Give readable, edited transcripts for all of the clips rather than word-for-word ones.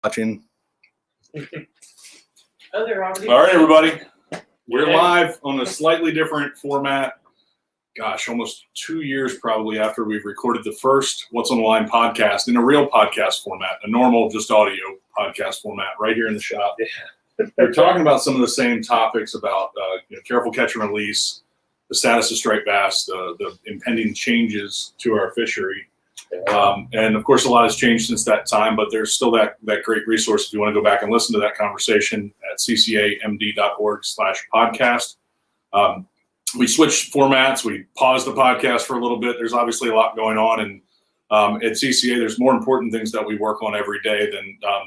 Watching. Oh, they're already. All right, everybody. We're live on a slightly different format. Gosh, almost 2 years probably after we've recorded the first What's on the Line podcast in a real podcast format, a normal, just audio podcast format right here in the shop. Yeah. We're talking about some of the same topics about careful catch and release, the status of striped bass, the impending changes to our fishery. And of course, a lot has changed since that time, but there's still that great resource if you want to go back and listen to that conversation at ccamd.org/podcast. We switched formats. We paused the podcast for a little bit. There's obviously a lot going on, and at CCA, there's more important things that we work on every day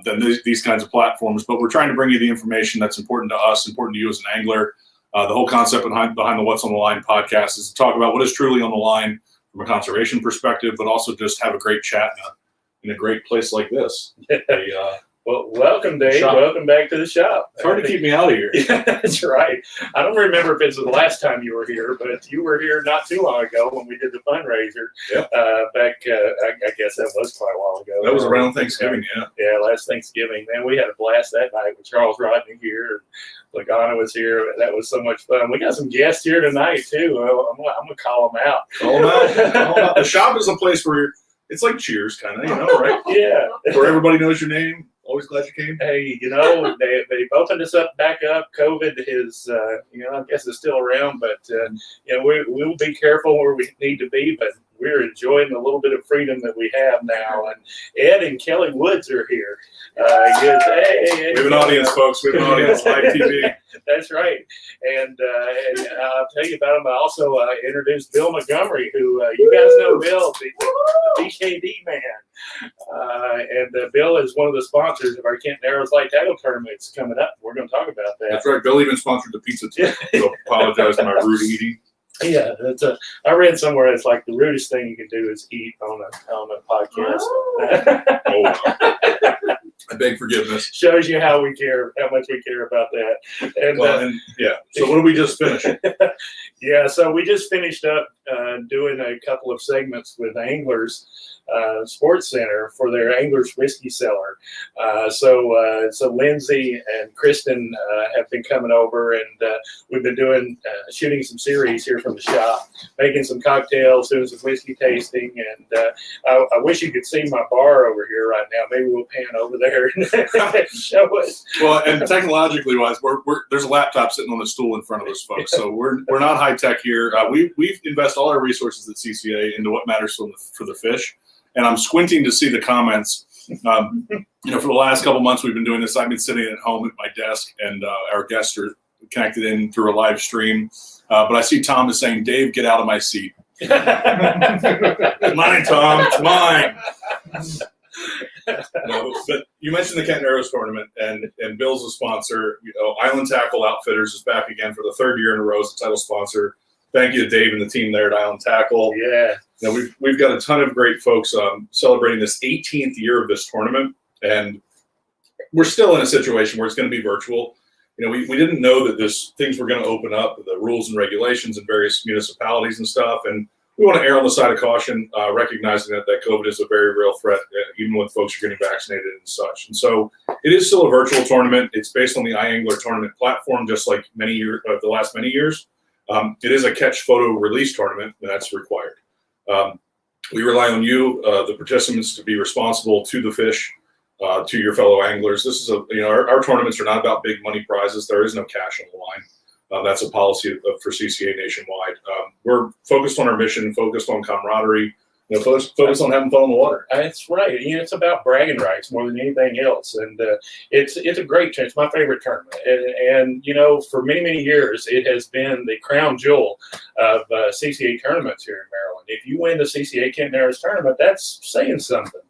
than these kinds of platforms. But we're trying to bring you the information that's important to us, important to you as an angler. The whole concept behind the What's on the Line podcast is to talk about what is truly on the line from a conservation perspective, but also just have a great chat in a great place like this. Well, welcome, Dave. Shop. Welcome back to the shop. It's hard to keep me out of here. Yeah, that's right. I don't remember if it's the last time you were here, but you were here not too long ago when we did the fundraiser. Yep. Back, I guess that was quite a while ago. That was around Thanksgiving, yeah. Yeah, last Thanksgiving. Man, we had a blast that night with Charles Rodney here. Lagana was here. That was so much fun. We got some guests here tonight, too. Well, I'm going to call them out. Call them out. The shop is a place where it's like Cheers, kind of, right? Yeah. Where everybody knows your name. Always glad you came. Hey, they've opened us back up. COVID is, I guess it's still around, but, we'll be careful where we need to be, but we're enjoying the little bit of freedom that we have now. And Ed and Kelly Woods are here. Hey, we have an audience, folks. We have an audience, live TV. That's right. And I'll tell you about him. I also introduced Bill Montgomery, who you guys know Bill, the BKD man. And Bill is one of the sponsors of our Kent Narrows Light Tackle Tournament. It's coming up. We're going to talk about that. That's right. Bill even sponsored the pizza too. So apologize for my rude eating. Yeah, I read somewhere it's like the rudest thing you can do is eat on a podcast. Oh. I beg forgiveness. Shows you how much we care about that. And, So what did we just finish? Yeah, so we just finished up doing a couple of segments with Anglers Sports Center for their Anglers Whiskey Cellar. So Lindsay and Kristen have been coming over, and we've been shooting some series here from the shop, making some cocktails, doing some whiskey tasting, and I wish you could see my bar over here right now. Maybe we'll pan over there and show us. Well, and technologically wise, there's a laptop sitting on the stool in front of us, folks. So we're not high tech here. We've invested all our resources at CCA into what matters for the fish. And I'm squinting to see the comments. For the last couple months we've been doing this. I've been sitting at home at my desk, and our guests are connected in through a live stream. But I see Tom is saying, "Dave, get out of my seat." It's mine, Tom. It's mine. But you mentioned the Kent Narrows tournament, and Bill's a sponsor. Island Tackle Outfitters is back again for the third year in a row as a title sponsor. Thank you to Dave and the team there at Island Tackle. Yeah. We've got a ton of great folks celebrating this 18th year of this tournament, and we're still in a situation where it's going to be virtual. We didn't know that things were going to open up, the rules and regulations in various municipalities and stuff, and we want to err on the side of caution, recognizing that COVID is a very real threat, even when folks are getting vaccinated and such. And so it is still a virtual tournament. It's based on the iAngler tournament platform, just like the last many years. It is a catch photo release tournament, and that's required. We rely on you, the participants, to be responsible to the fish, to your fellow anglers. This is our tournaments are not about big money prizes. There is no cash on the line. That's a policy for CCA nationwide. We're focused on our mission, focused on camaraderie, focused on having fun on the water. That's right. It's about bragging rights more than anything else, and it's a great tournament. It's my favorite tournament, and for many, many years it has been the crown jewel of CCA tournaments here in Maryland. If you win the CCA Kent Narrows tournament, that's saying something.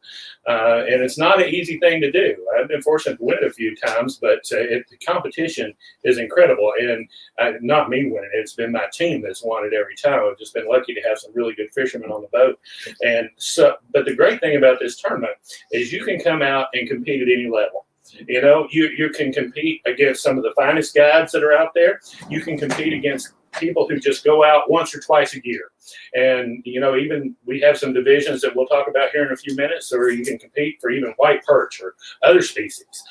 And it's not an easy thing to do. I've been fortunate to win it a few times, but the competition is incredible. And not me winning it. It's been my team that's won it every time. I've just been lucky to have some really good fishermen on the boat. And so, but the great thing about this tournament is you can come out and compete at any level. You can compete against some of the finest guides that are out there. You can compete against people who just go out once or twice a year. And, even we have some divisions that we'll talk about here in a few minutes where you can compete for even white perch or other species.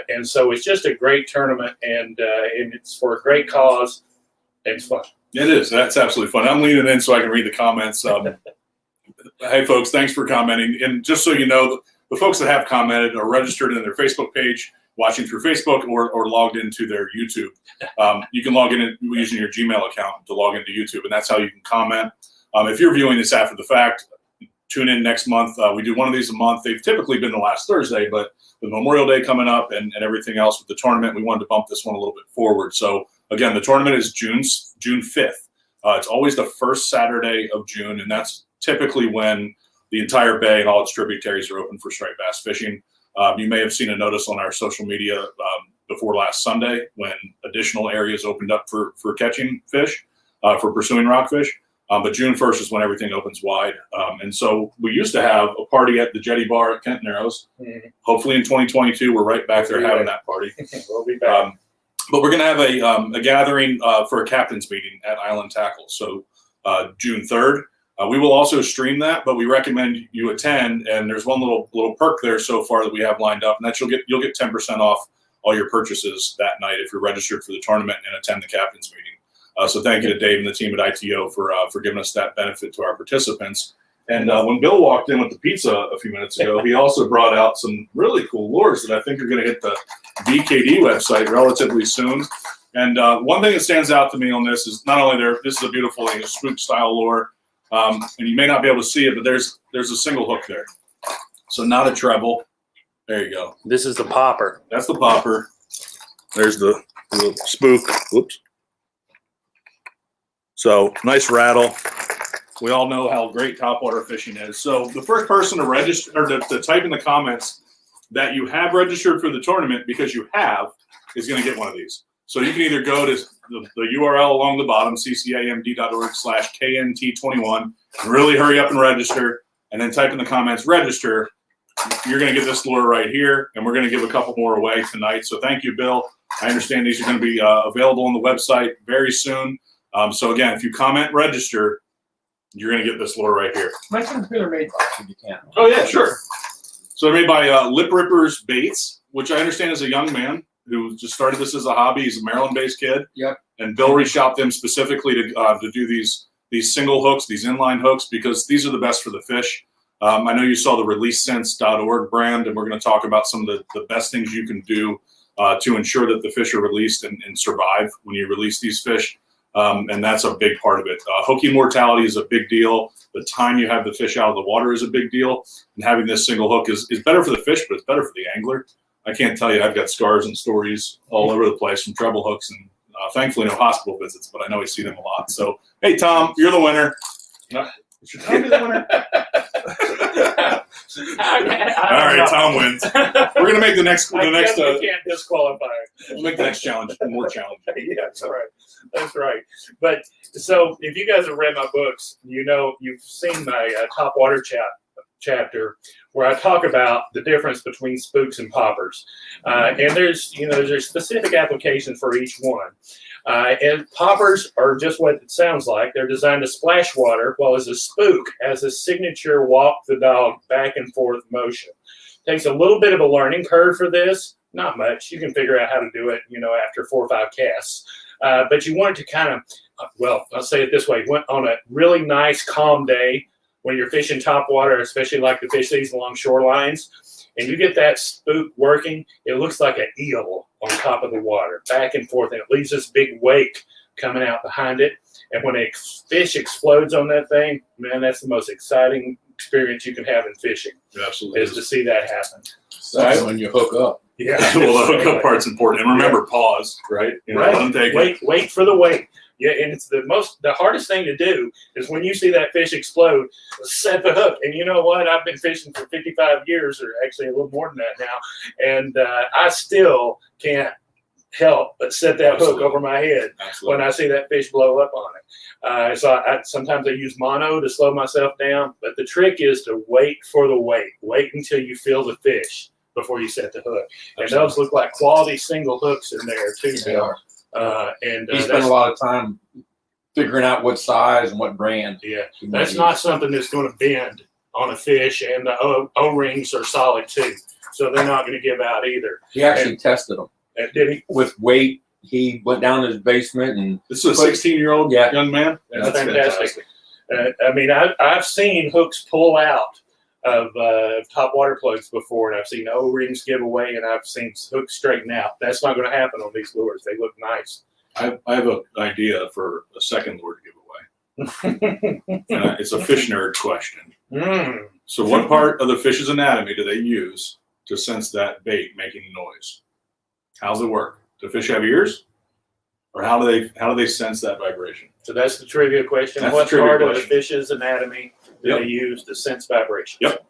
And so it's just a great tournament, and it's for a great cause, and it's fun. It is. That's absolutely fun. I'm leaning in so I can read the comments. Hey, folks, thanks for commenting. And just so you know, the folks that have commented are registered in their Facebook page, watching through Facebook, or logged into their YouTube. You can log in using your Gmail account to log into YouTube, and that's how you can comment. If you're viewing this after the fact, tune in next month. We do one of these a month. They've typically been the last Thursday, but with Memorial Day coming up and everything else with the tournament, we wanted to bump this one a little bit forward. So, again, the tournament is June 5th. It's always the first Saturday of June, and that's typically when the entire bay and all its tributaries are open for striped bass fishing. You may have seen a notice on our social media before last Sunday when additional areas opened up for catching fish, for pursuing rockfish. But June 1st is when everything opens wide. And so we used to have a party at the Jetty Bar at Kent Narrows. Mm-hmm. Hopefully in 2022, we're right back there having that party. We'll be back. But we're going to have a gathering for a captain's meeting at Island Tackle. So June 3rd. We will also stream that, but we recommend you attend. And there's one little perk there so far that we have lined up, and that you'll get 10% off all your purchases that night if you're registered for the tournament and attend the captain's meeting. So thank you to Dave and the team at ITO for giving us that benefit to our participants. And when Bill walked in with the pizza a few minutes ago, he also brought out some really cool lures that I think are going to hit the BKD website relatively soon. And one thing that stands out to me on this is not only this is a beautiful thing, a spook style lure. And you may not be able to see it, but there's a single hook there. So not a treble. There you go. This is the popper. That's the popper. There's the little spook. Whoops. So nice rattle. We all know how great topwater fishing is. So the first person to register or to type in the comments that you have registered for the tournament because you have is going to get one of these. So you can either go to the URL along the bottom, ccamd.org/KNT21, and really hurry up and register, and then type in the comments, register. You're going to get this lure right here, and we're going to give a couple more away tonight. So thank you, Bill. I understand these are going to be available on the website very soon. So again, if you comment, register, you're going to get this lure right here. Mention who they're made by if you can. Oh, yeah, sure. So they're made by Lip Rippers Baits, which I understand is a young man who just started this as a hobby. He's a Maryland-based kid. Yep. And Bill reached out to them specifically to do these single hooks, these inline hooks, because these are the best for the fish. I know you saw the Releasense.org brand, and we're going to talk about some of the best things you can do to ensure that the fish are released and survive when you release these fish. And that's a big part of it. Hooking mortality is a big deal. The time you have the fish out of the water is a big deal. And having this single hook is better for the fish, but it's better for the angler. I can't tell you, I've got scars and stories all over the place from treble hooks, and thankfully no hospital visits, but I know I see them a lot. So, hey, Tom, you're the winner. Should Tom be the winner? All right, Tom wins. We're gonna make the next. You can't disqualify. We'll make the next challenge more challenging. Yeah, that's right. That's right. But so, if you guys have read my books, you've seen my top water chapter where I talk about the difference between spooks and poppers, and there's specific applications for each one. And poppers are just what it sounds like. They're designed to splash water, while as a spook has a signature walk the dog back and forth motion. Takes a little bit of a learning curve for this. Not much. You can figure out how to do it, after 4 or 5 casts. But you want it to kind of, I'll say it this way. Went on a really nice, calm day when you're fishing top water, especially like the fish these along shorelines, and you get that spook working, it looks like an eel on top of the water, back and forth, and it leaves this big wake coming out behind it. And when a fish explodes on that thing, man, that's the most exciting experience you can have in fishing. It absolutely is to see that happen. That's when you hook up. Yeah. Well, the hookup part's important. And remember, pause, right? Right. Let them take it. Wait for the wait. Yeah, and it's the hardest thing to do is when you see that fish explode, set the hook. And you know what? I've been fishing for 55 years, or actually a little more than that now, and I still can't help but set that hook over my head when I see that fish blow up on it. So sometimes I use mono to slow myself down, but the trick is to wait for the wait. Wait until you feel the fish before you set the hook. And those look like quality single hooks in there too. They are. And he spent a lot of time figuring out what size and what brand. Yeah, you might that's use. not something that's going to bend on a fish, and the O-rings are solid too, so they're not going to give out either. He actually tested them Did he? with weight. He went down to his basement and This is a 16-year-old Yeah. young man. That's fantastic. I mean, I've seen hooks pull out of top water plugs before, and I've seen O-rings give away, and I've seen hooks straighten out. That's not going to happen on these lures. They look nice. I have an idea for a second lure to give away. It's a fish nerd question. Mm. So what part of the fish's anatomy do they use to sense that bait making noise? How's it work? Do fish have ears? Or how do they sense that vibration? So that's the trivia question. That's What the trivia part of question. the fish's anatomy do Yep. they use to sense vibrations? Yep.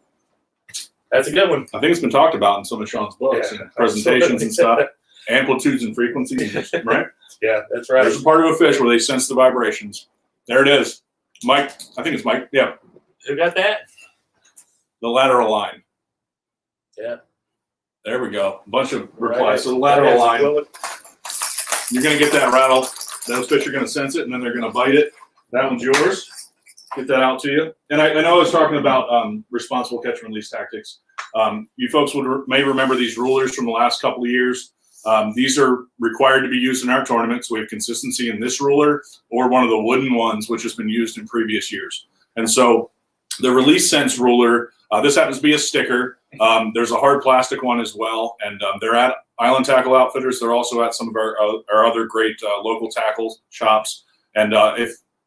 That's a good one. I think it's been talked about in some of Shawn's books Yeah. and presentations and stuff. Amplitudes and frequencies, right? Yeah, that's right. There's a part of a fish where they sense the vibrations. There it is. Mike, I think it's Mike. Yeah. Who got that? The lateral line. Yeah. There we go. A bunch of replies. Right. So the lateral line, Well, you're going to get that rattle. Those fish are going to sense it, and then they're going to bite it. That one's yours. Get that out to you. And I know I was talking about responsible catch and release tactics. You folks may remember these rulers from the last couple of years. These are required to be used in our tournaments. We have consistency in this ruler or one of the wooden ones, which has been used in previous years. And so the Releasense ruler, this happens to be a sticker. There's a hard plastic one as well, and they're at Island Tackle Outfitters. They're also at some of our other great local tackle shops. And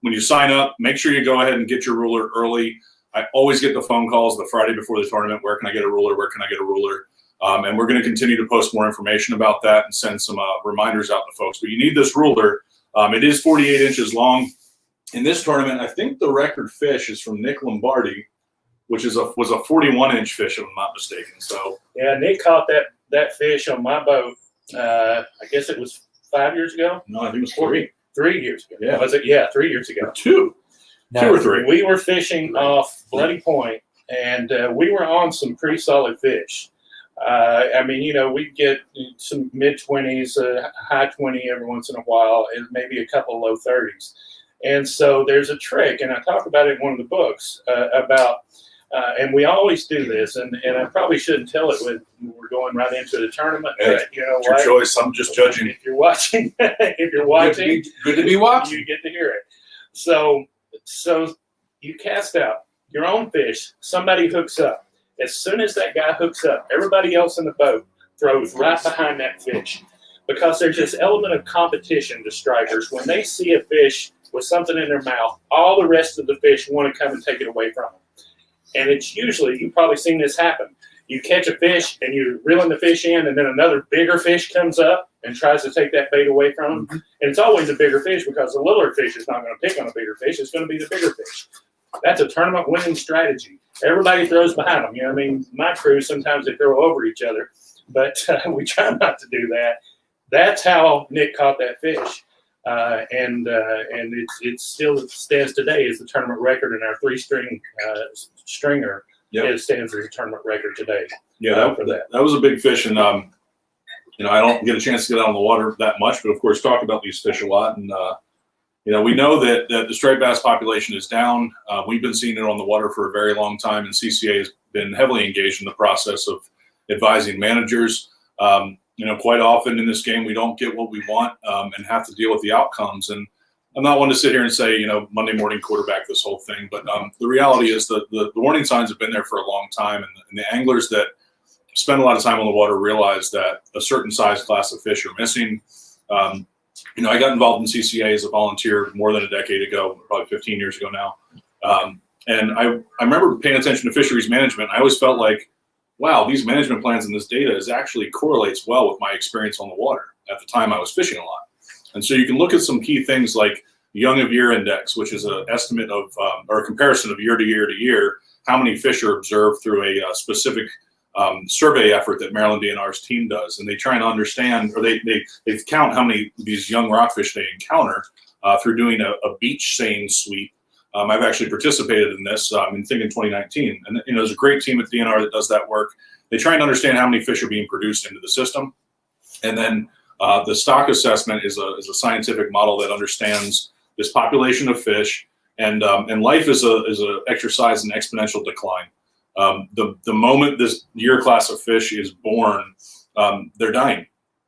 when you sign up, make sure you go ahead and get your ruler early. I always get the phone calls the Friday before the tournament. Where can I get a ruler? Where can I get a ruler? And we're going to continue to post more information about that and send some reminders out to folks. But you need this ruler. It is 48 inches long. In this tournament, I think the record fish is from Nick Lombardi, which was a 41-inch fish, if I'm not mistaken. So yeah, Nick caught that fish on my boat. I guess it was 5 years ago. no, I think it was 3. 3 years ago. Yeah. Was it? Yeah, 3 years ago. 2 or 3. We were fishing off Bloody Point, and we were on some pretty solid fish. I mean, you know, we'd get some mid-20s, high 20 every once in a while, and maybe a couple of low 30s. And so there's a trick, and I talk about it in one of the books about, and we always do this, and I probably shouldn't tell it when we're going right into the tournament. Hey, but you know It's your what? choice. I'm just judging. If you're watching, good to be watching. you get to hear it. So you cast out your own fish. Somebody hooks up. As soon as that guy hooks up, everybody else in the boat throws right behind that fish, because there's this element of competition to strikers. When they see a fish with something in their mouth, all the rest of the fish want to come and take it away from them. And it's usually, you've probably seen this happen. You catch a fish and you're reeling the fish in, and then another bigger fish comes up and tries to take that bait away from them. And it's always a bigger fish, because the littler fish is not going to pick on a bigger fish. It's going to be the bigger fish. That's a tournament winning strategy. Everybody throws behind them. You know what I mean? My crew, sometimes they throw over each other, but we try not to do that. That's how Nick caught that fish. And it still stands today as the tournament record, and our 3-string stringer it stands as a tournament record today. Yeah, that was a big fish, and you know, I don't get a chance to get out on the water that much, but of course talk about these fish a lot. And you know, we know that the striped bass population is down. We've been seeing it on the water for a very long time, and CCA has been heavily engaged in the process of advising managers. You know, quite often in this game, we don't get what we want and have to deal with the outcomes. And I'm not one to sit here and say, you know, Monday morning quarterback this whole thing, but the reality is that the warning signs have been there for a long time, and the anglers that spend a lot of time on the water realize that a certain size class of fish are missing. You know, I got involved in CCA as a volunteer more than a decade ago, probably 15 years ago now. And I remember paying attention to fisheries management. I always felt like, wow, these management plans and this data actually correlates well with my experience on the water. At the time, I was fishing a lot. And so you can look at some key things like Young of Year Index, which is an estimate of, or a comparison of year to year to year, how many fish are observed through a specific survey effort that Maryland DNR's team does. And they try and understand, or they count how many of these young rockfish they encounter through doing a beach seine sweep. I've actually participated in this, in 2019. And you know, there's a great team at DNR that does that work. They try and understand how many fish are being produced into the system. And then the stock assessment is a scientific model that understands this population of fish, and life is a exercise in exponential decline. The moment this year class of fish is born, they're dying,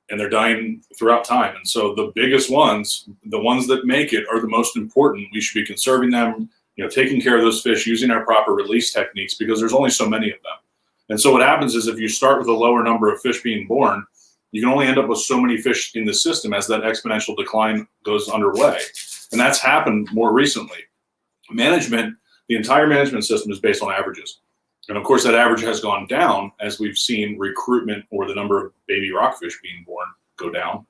and they're dying throughout time. And so the biggest ones, the ones that make it, are the most important. We should be conserving them, taking care of those fish, using our proper release techniques, because there's only so many of them. And so what happens is, if you start with a lower number of fish being born, you can only end up with so many fish in the system as that exponential decline goes underway. And that's happened more recently. Management, the entire management system is based on averages. And of course, that average has gone down as we've seen recruitment, or the number of baby rockfish being born, go down.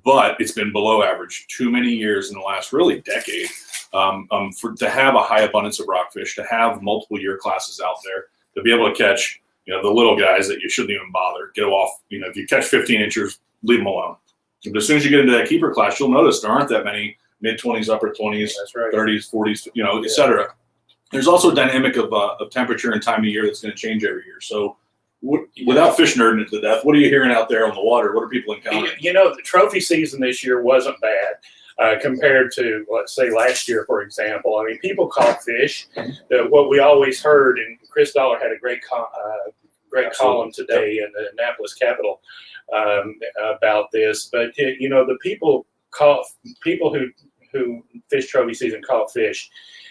But it's been below average too many years in the last really decade to have a high abundance of rockfish, to have multiple year classes out there, to be able to catch the little guys that you shouldn't even bother. Get off, if you catch 15 inchers, leave them alone. But as soon as you get into that keeper class, you'll notice there aren't that many mid-20s, upper 20s, That's right. 30s, 40s, et cetera. There's also a dynamic of temperature and time of year that's going to change every year. So without fish nerding it to death, what are you hearing out there on the water? What are people encountering? The trophy season this year wasn't bad compared to, let's say, last year, for example. I mean, people caught fish. What we always heard, and Chris Dollar had a great column today in the Annapolis Capital about this. But the people who fish trophy season caught fish,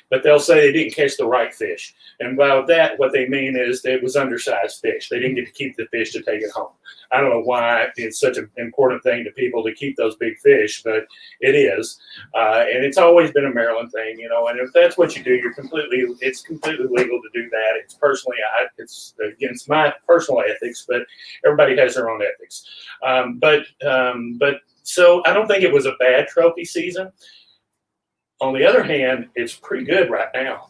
but they'll say they didn't catch the right fish. And by that, what they mean is that it was undersized fish. They didn't get to keep the fish to take it home. I don't know why it's such an important thing to people to keep those big fish, but it is. And it's always been a Maryland thing, and if that's what you do, it's completely legal to do that. It's against my personal ethics, but everybody has their own ethics. So I don't think it was a bad trophy season. On the other hand, it's pretty good right now.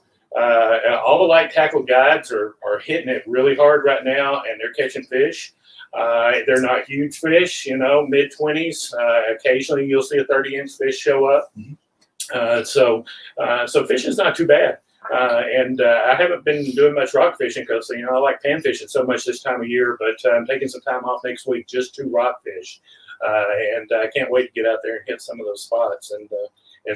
All the light tackle guides are hitting it really hard right now, and they're catching fish. They're not huge fish, mid-20s. Occasionally you'll see a 30-inch fish show up. So fishing's not too bad. And I haven't been doing much rock fishing because, I like pan fishing so much this time of year, but I'm taking some time off next week just to rock fish. And I can't wait to get out there and hit some of those spots and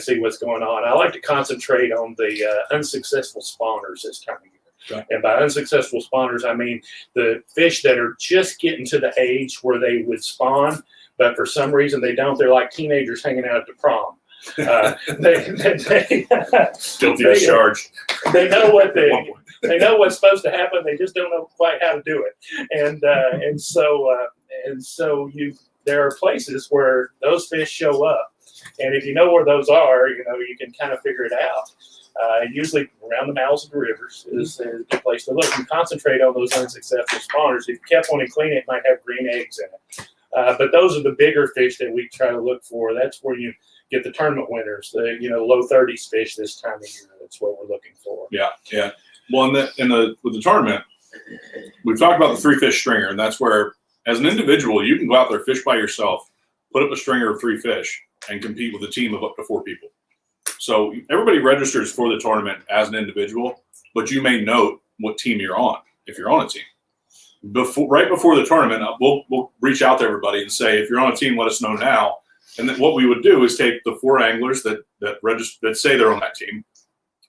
see what's going on. I like to concentrate on the unsuccessful spawners this time of year. Right. And by unsuccessful spawners, I mean the fish that are just getting to the age where they would spawn, but for some reason they don't. They're like teenagers hanging out at the prom. Guilty as charged. They know what they know what's supposed to happen. They just don't know quite how to do it. And so there are places where those fish show up. And if you know where those are, you can kind of figure it out. Usually around the mouths of the rivers is a good place to look. You concentrate on those unsuccessful spawners. If you kept one and clean it might have green eggs in it. But those are the bigger fish that we try to look for. That's where you get the tournament winners, the low 30s fish this time of year. That's what we're looking for. Yeah. Well, with the tournament, we've talked about the 3-fish stringer, and that's where, as an individual, you can go out there, fish by yourself, put up a stringer of 3 fish, and compete with a team of up to 4 people. So everybody registers for the tournament as an individual, but you may note what team you're on if you're on a team. Right before the tournament, we'll reach out to everybody and say, if you're on a team, let us know now. And then what we would do is take the 4 anglers that say they're on that team,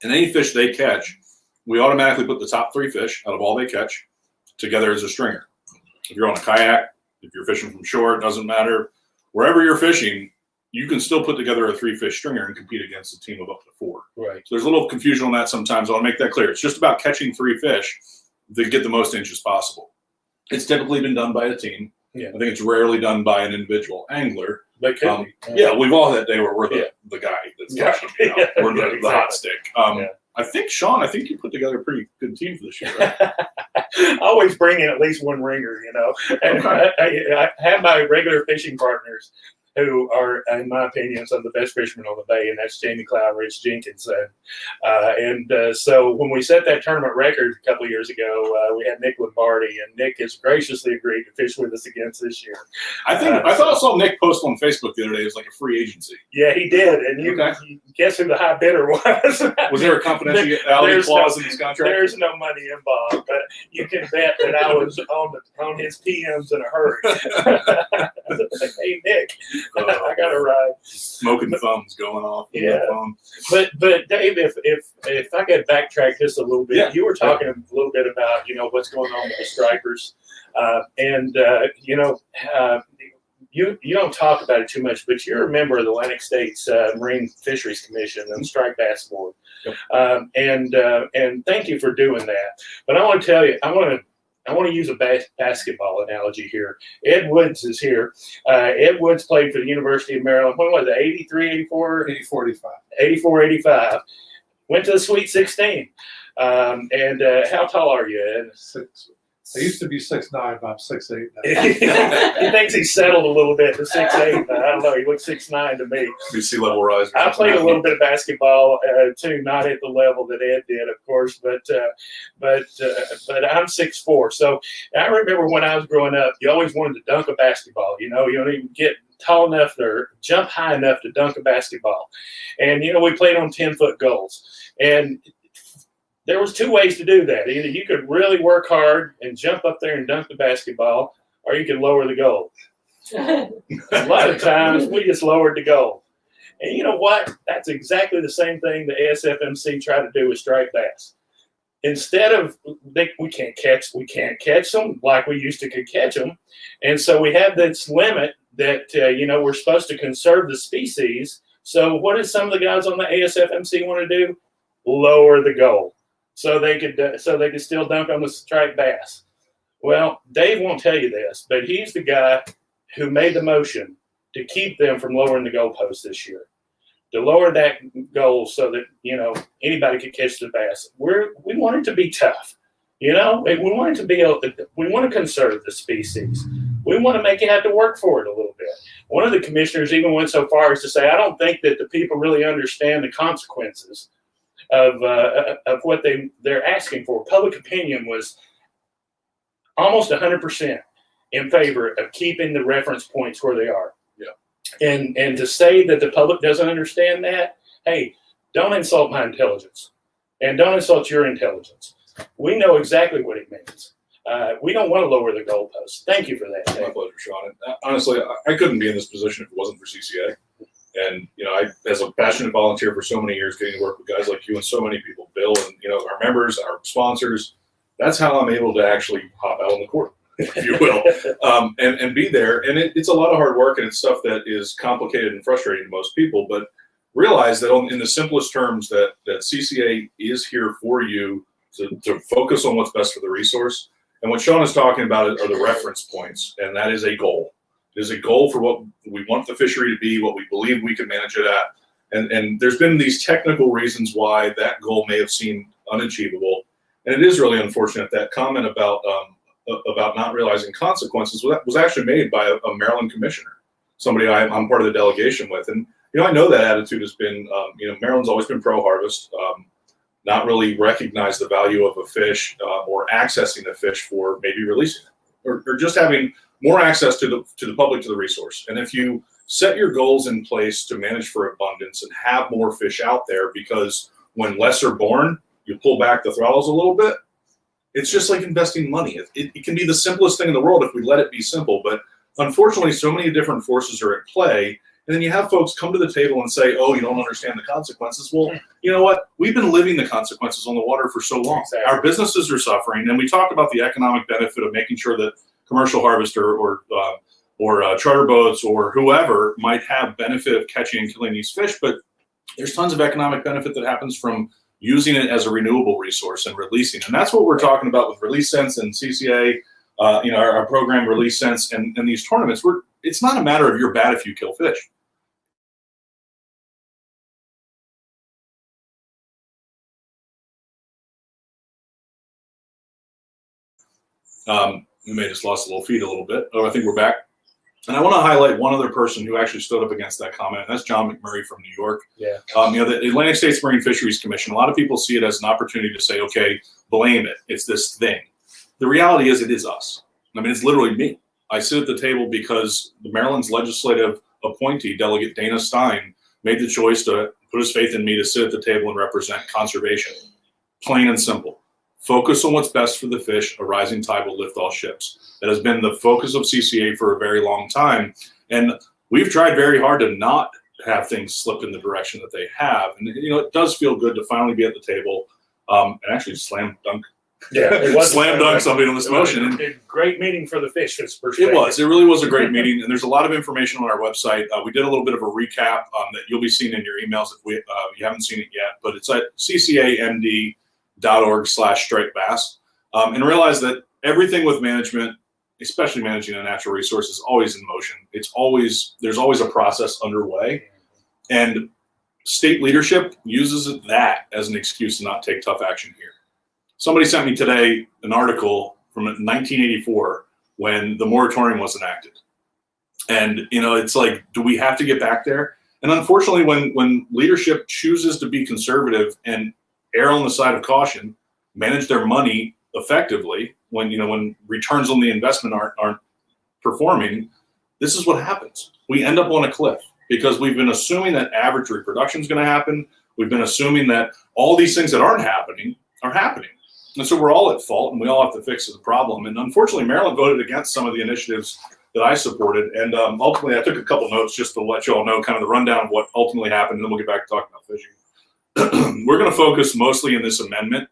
and any fish they catch, we automatically put the top 3 fish out of all they catch together as a stringer. If you're on a kayak, if you're fishing from shore, it doesn't matter. Wherever you're fishing, you can still put together a 3-fish stringer and compete against a team of up to 4. Right. So there's a little confusion on that sometimes. I want to make that clear. It's just about catching 3 fish that get the most inches possible. It's typically been done by a team. Yeah. I think it's rarely done by an individual angler. But yeah, we've all had that day where we're the guy that's catching. We're the hot stick. I think, Shawn, you put together a pretty good team for this year, right? I always bring in at least one ringer, And Okay. I have my regular fishing partners who are, in my opinion, some of the best fishermen on the bay, and that's Jamie Cloud and Rich Jenkins. So when we set that tournament record a couple of years ago, we had Nick Lombardi, and Nick has graciously agreed to fish with us again this year. I thought I saw Nick post on Facebook the other day. It was like a free agency. Yeah, he did. And you guess who the high bidder was? Was there a confidentiality clause in his contract? There's no money involved, but you can bet that I was on his PMs in a hurry. Hey, Nick, I got a ride. Smoking thumbs going off. On Yeah. the phone. But Dave, if I could backtrack just a little bit, Yeah. you were talking a little bit about what's going on with the strikers, you don't talk about it too much, but you're a member of the Atlantic States Marine Fisheries Commission and Strike Bass Board, Yep. and thank you for doing that. But I want to tell you, I want to use a basketball analogy here. Ed Woods is here. Ed Woods played for the University of Maryland. When was it? 83, 84? 84, 85. 84, 85. Went to the Sweet 16. How tall are you, Ed? 6. I used to be 6'9", but I'm 6'8" now. He thinks he's settled a little bit to 6'8", but I don't know. He looks 6'9" to me. Be sea level rise. I played a little bit of basketball too, not at the level that Ed did, of course, but I'm 6'4". So I remember when I was growing up, you always wanted to dunk a basketball. You don't even get tall enough or jump high enough to dunk a basketball. And we played on 10-foot goals, and there was 2 ways to do that. Either you could really work hard and jump up there and dunk the basketball, or you could lower the goal. A lot of times we just lowered the goal. And you know what? That's exactly the same thing the ASFMC tried to do with striped bass. Instead of we can't catch them like we used to could catch them, and so we have this limit that we're supposed to conserve the species. So what did some of the guys on the ASFMC want to do? Lower the goal. So they could still dunk on the striped bass. Well, Dave won't tell you this, but he's the guy who made the motion to keep them from lowering the goalpost this year, to lower that goal so that anybody could catch the bass. We want it to be tough, we want it to be. We want to conserve the species. We want to make you have to work for it a little bit. One of the commissioners even went so far as to say, I don't think that the people really understand the consequences of what they're asking for. Public opinion was almost 100% in favor of keeping the reference points where they are. Yeah. And to say that the public doesn't understand that, hey, don't insult my intelligence, and don't insult your intelligence. We know exactly what it means. We don't want to lower the goalposts. Thank you for that, Dave. My pleasure, Shawn. And honestly, I couldn't be in this position if it wasn't for CCA. And, I, as a passionate volunteer for so many years, getting to work with guys like you and so many people, Bill and, our members, our sponsors, that's how I'm able to actually hop out on the court, if you will, and be there. And it's a lot of hard work, and it's stuff that is complicated and frustrating to most people. But realize that in the simplest terms that CCA is here for you to focus on what's best for the resource. And what Shawn is talking about are the reference points, and that is a goal. It is a goal for what we want the fishery to be, what we believe we can manage it at. And there's been these technical reasons why that goal may have seemed unachievable. And it is really unfortunate. That comment about not realizing consequences was actually made by a Maryland commissioner, somebody I'm part of the delegation with. And, I know that attitude has been, Maryland's always been pro-harvest, not really recognize the value of a fish or accessing the fish for maybe releasing it, or just having more access to the public, to the resource. And if you set your goals in place to manage for abundance and have more fish out there, because when less are born, you pull back the throttles a little bit. It's just like investing money. It can be the simplest thing in the world if we let it be simple. But unfortunately, so many different forces are at play. And then you have folks come to the table and say, oh, you don't understand the consequences. Well, you know what? We've been living the consequences on the water for so long. Exactly. Our businesses are suffering. And we talk about the economic benefit of making sure that commercial harvester or charter boats or whoever might have benefit of catching and killing these fish. But there's tons of economic benefit that happens from using it as a renewable resource and releasing. And that's what we're talking about with Releasense and CCA, our program Releasense and these tournaments. It's not a matter of you're bad if you kill fish. We may have just lost a little feed a little bit. Oh, I think we're back. And I want to highlight one other person who actually stood up against that comment, and that's John Montgomery from New York. Yeah. The Atlantic States Marine Fisheries Commission, a lot of people see it as an opportunity to say, okay, blame it. It's this thing. The reality is it is us. I mean, it's literally me. I sit at the table because the Maryland's legislative appointee, Delegate Dana Stein, made the choice to put his faith in me to sit at the table and represent conservation. Plain and simple. Focus on what's best for the fish. A rising tide will lift all ships. That has been the focus of CCA for a very long time. And we've tried very hard to not have things slip in the direction that they have. And, it does feel good to finally be at the table and actually slam dunk. Yeah, it was slam dunk something on this motion. And a great meeting for the Fishers perspective. it was. It really was a great meeting. And there's a lot of information on our website. We did a little bit of a recap that you'll be seeing in your emails if you haven't seen it yet. But it's at ccamd.org/stripedbass. And realize that everything with management, especially managing a natural resource, is always in motion. There's always a process underway. And state leadership uses that as an excuse to not take tough action here. Somebody sent me today an article from 1984 when the moratorium was enacted. And, it's like, do we have to get back there? And unfortunately, when leadership chooses to be conservative and err on the side of caution, manage their money effectively, when returns on the investment aren't performing, this is what happens. We end up on a cliff because we've been assuming that average reproduction is going to happen. We've been assuming that all these things that aren't happening are happening. And so we're all at fault and we all have to fix the problem. And unfortunately, Maryland voted against some of the initiatives that I supported. And ultimately, I took a couple notes just to let you all know kind of the rundown of what ultimately happened. And then we'll get back to talking about fishing. We're going to focus mostly in this amendment.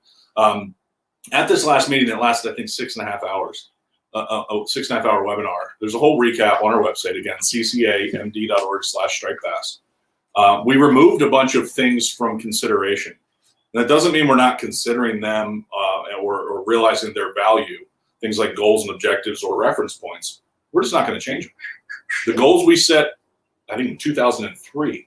At this last meeting that lasted, I think, 6.5 hours, a 6.5-hour webinar, there's a whole recap on our website, again, ccamd.org/strikebass. We removed a bunch of things from consideration. And that doesn't mean we're not considering them or realizing their value, things like goals and objectives or reference points. We're just not going to change them. The goals we set, I think, in 2003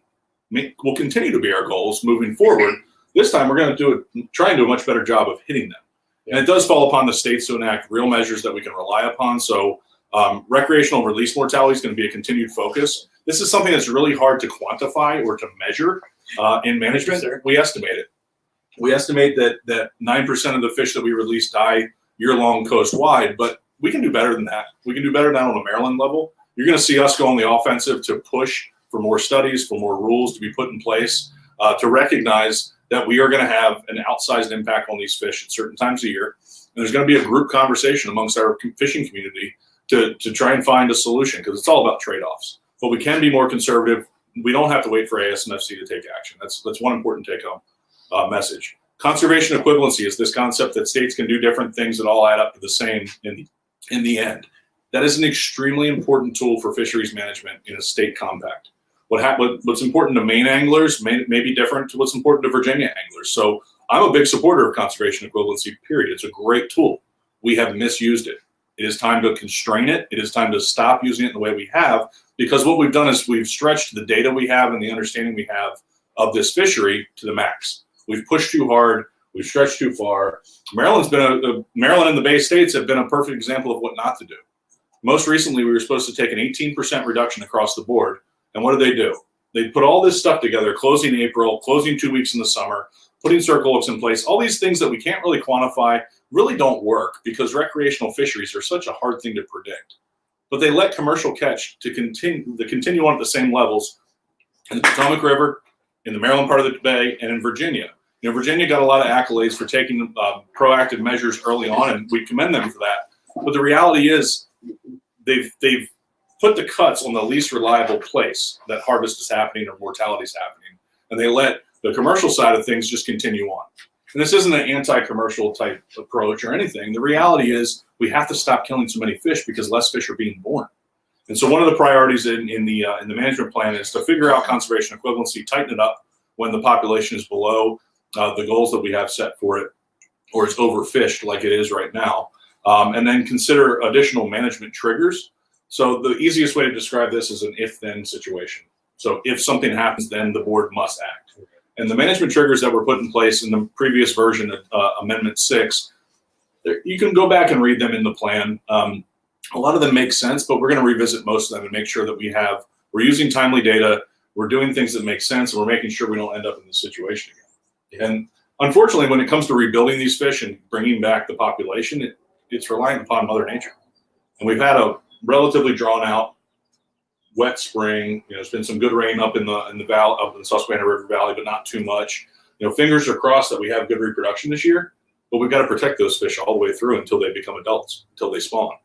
will continue to be our goals moving forward. This time, we're going to try and do a much better job of hitting them. And it does fall upon the states to enact real measures that we can rely upon. So recreational release mortality is going to be a continued focus. This is something that's really hard to quantify or to measure in management. We estimate it. We estimate that 9% of the fish that we release die year-long coast-wide, but we can do better than that. We can do better than that on a Maryland level. You're going to see us go on the offensive to push for more studies, for more rules to be put in place, to recognize that we are going to have an outsized impact on these fish at certain times of year. And there's going to be a group conversation amongst our fishing community to try and find a solution, because it's all about trade-offs. But we can be more conservative. We don't have to wait for ASNFC to take action. That's one important take-home message. Conservation equivalency is this concept that states can do different things that all add up to the same in the end. That is an extremely important tool for fisheries management in a state compact. What's important to Maine anglers may be different to what's important to Virginia anglers. So I'm a big supporter of conservation equivalency, period. It's a great tool. We have misused it. It is time to constrain it. It is time to stop using it in the way we have, because what we've done is we've stretched the data we have and the understanding we have of this fishery to the max. We've pushed too hard. We've stretched too far. Maryland and the Bay States have been a perfect example of what not to do. Most recently, we were supposed to take an 18% reduction across the board. And what do? They put all this stuff together, closing April, closing 2 weeks in the summer, putting circle hooks in place. All these things that we can't really quantify really don't work, because recreational fisheries are such a hard thing to predict. But they let commercial catch to continue on at the same levels in the Potomac River, in the Maryland part of the Bay, and in Virginia. Virginia got a lot of accolades for taking proactive measures early on, and we commend them for that. But the reality is they've put the cuts on the least reliable place that harvest is happening or mortality is happening, and they let the commercial side of things just continue on. And this isn't an anti-commercial type approach or anything. The reality is we have to stop killing so many fish because less fish are being born. And so one of the priorities in the management plan is to figure out conservation equivalency, tighten it up when the population is below the goals that we have set for it, or it's overfished like it is right now, and then consider additional management triggers. So the easiest way to describe this is an if-then situation. So if something happens, then the board must act. And the management triggers that were put in place in the previous version of Amendment 6, you can go back and read them in the plan. A lot of them make sense, but we're going to revisit most of them and make sure that we're using timely data, we're doing things that make sense, and we're making sure we don't end up in this situation again. And unfortunately, when it comes to rebuilding these fish and bringing back the population, it's reliant upon Mother Nature. And we've had a relatively drawn out wet spring. There's been some good rain up in the valley, up in the Susquehanna River Valley, but not too much. Fingers are crossed that we have good reproduction this year, but we've got to protect those fish all the way through until they become adults, until they spawn.